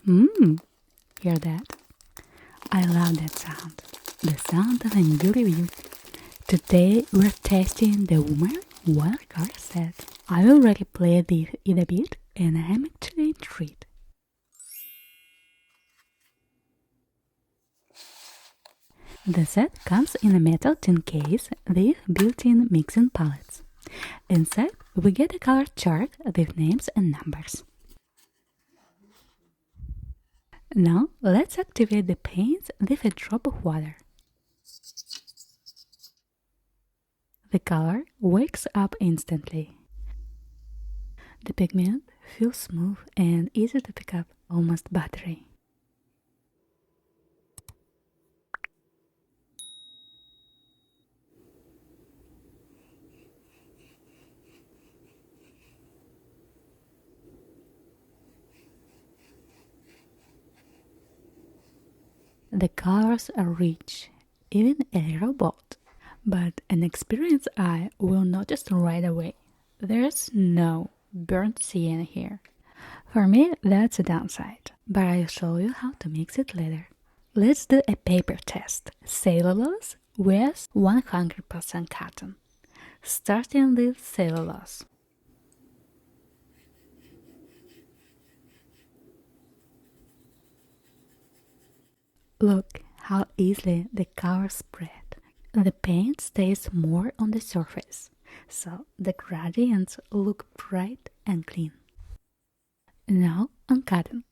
Mmm, hear that? I love that sound. The sound of a new review. Today we're testing the WOOMER Watercolor set. I already played it in a bit and I'm actually intrigued. The set comes in a metal tin case with built-in mixing palettes. Inside, we get a color chart with names and numbers. Now, let's activate the paints with a drop of water. The color wakes up instantly. The pigment feels smooth and easy to pick up, almost buttery. The colors are rich, even a little bold, but an experienced eye will notice right away. There's no burnt sienna here. For me, that's a downside, but I'll show you how to mix it later. Let's do a paper test. Cellulose with 100% cotton. Starting with cellulose. Look how easily the colors spread. The paint stays more on the surface, so the gradients look bright and clean. Now on cotton.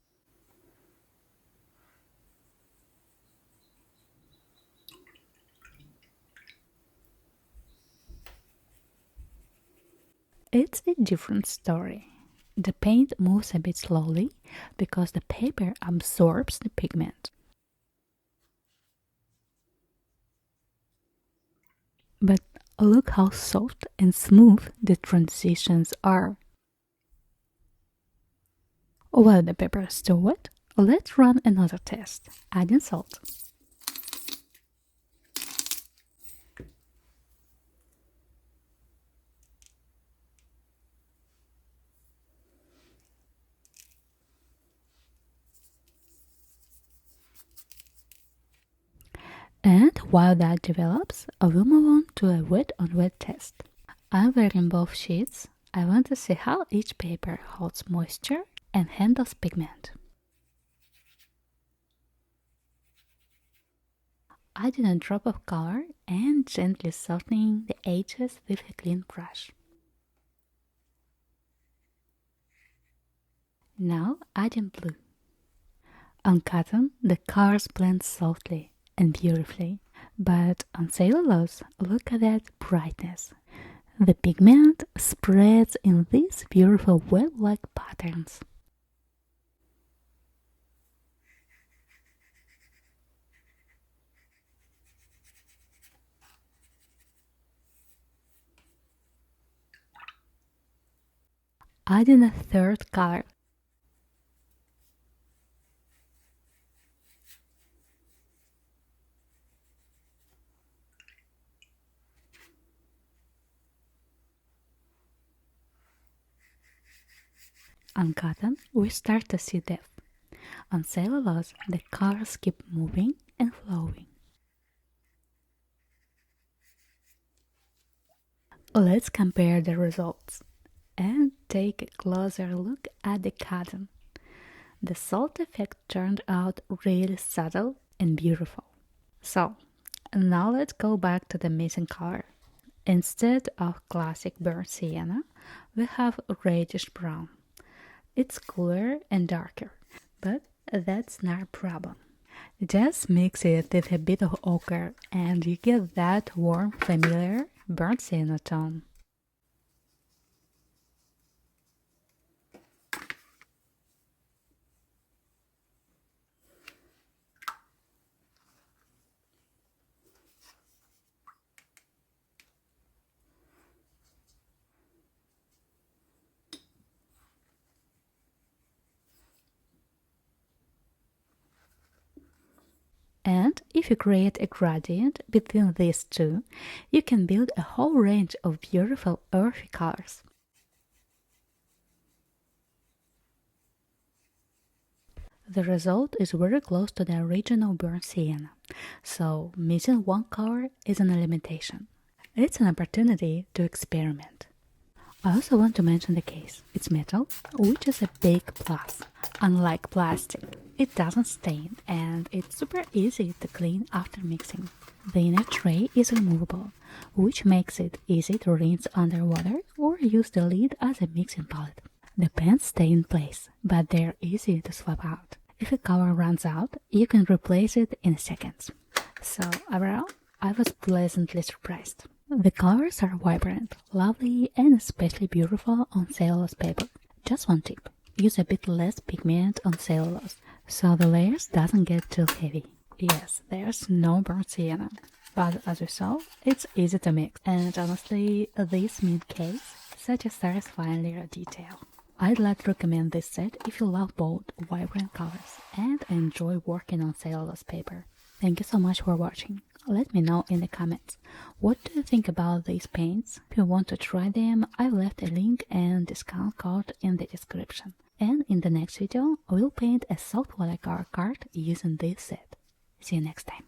It's a different story. The paint moves a bit slowly because the paper absorbs the pigment. But look how soft and smooth the transitions are. While the paper is still wet, let's run another test, adding salt. And while that develops, I will move on to a wet on wet test. I'm wearing both sheets. I want to see how each paper holds moisture and handles pigment. Adding a drop of color and gently softening the edges with a clean brush. Now adding blue. On cotton, the colors blend softly and beautifully, but on cellulose, look at that brightness. The pigment spreads in these beautiful web-like patterns. Adding a third color. On cotton, we start to see depth. On cellulose, the colors keep moving and flowing. Let's compare the results and take a closer look at the cotton. The salt effect turned out really subtle and beautiful. So, now let's go back to the missing color. Instead of classic burnt sienna, we have reddish brown. It's cooler and darker, but that's not a problem. Just mix it with a bit of ochre and you get that warm, familiar burnt sienna tone. And if you create a gradient between these two, you can build a whole range of beautiful earthy colors. The result is very close to the original burnt sienna, so missing one color isn't a limitation. It's an opportunity to experiment. I also want to mention the case. It's metal, which is a big plus. Unlike plastic, it doesn't stain and it's super easy to clean after mixing. The inner tray is removable, which makes it easy to rinse under water or use the lid as a mixing palette. The pens stay in place, but they're easy to swap out. If a color runs out, you can replace it in seconds. So overall, I was pleasantly surprised. The colors are vibrant, lovely, and especially beautiful on cellulose paper. Just one tip: use a bit less pigment on cellulose, so the layers doesn't get too heavy. Yes, there's no burnt sienna, but as you saw, it's easy to mix, and honestly, this mint case such a satisfying little detail. I'd like to recommend this set if you love bold, vibrant colors and enjoy working on cellulose paper. Thank you so much for watching. Let me know in the comments, what do you think about these paints? If you want to try them, I've left a link and discount code in the description. And in the next video, we'll paint a soft watercolor card using this set. See you next time.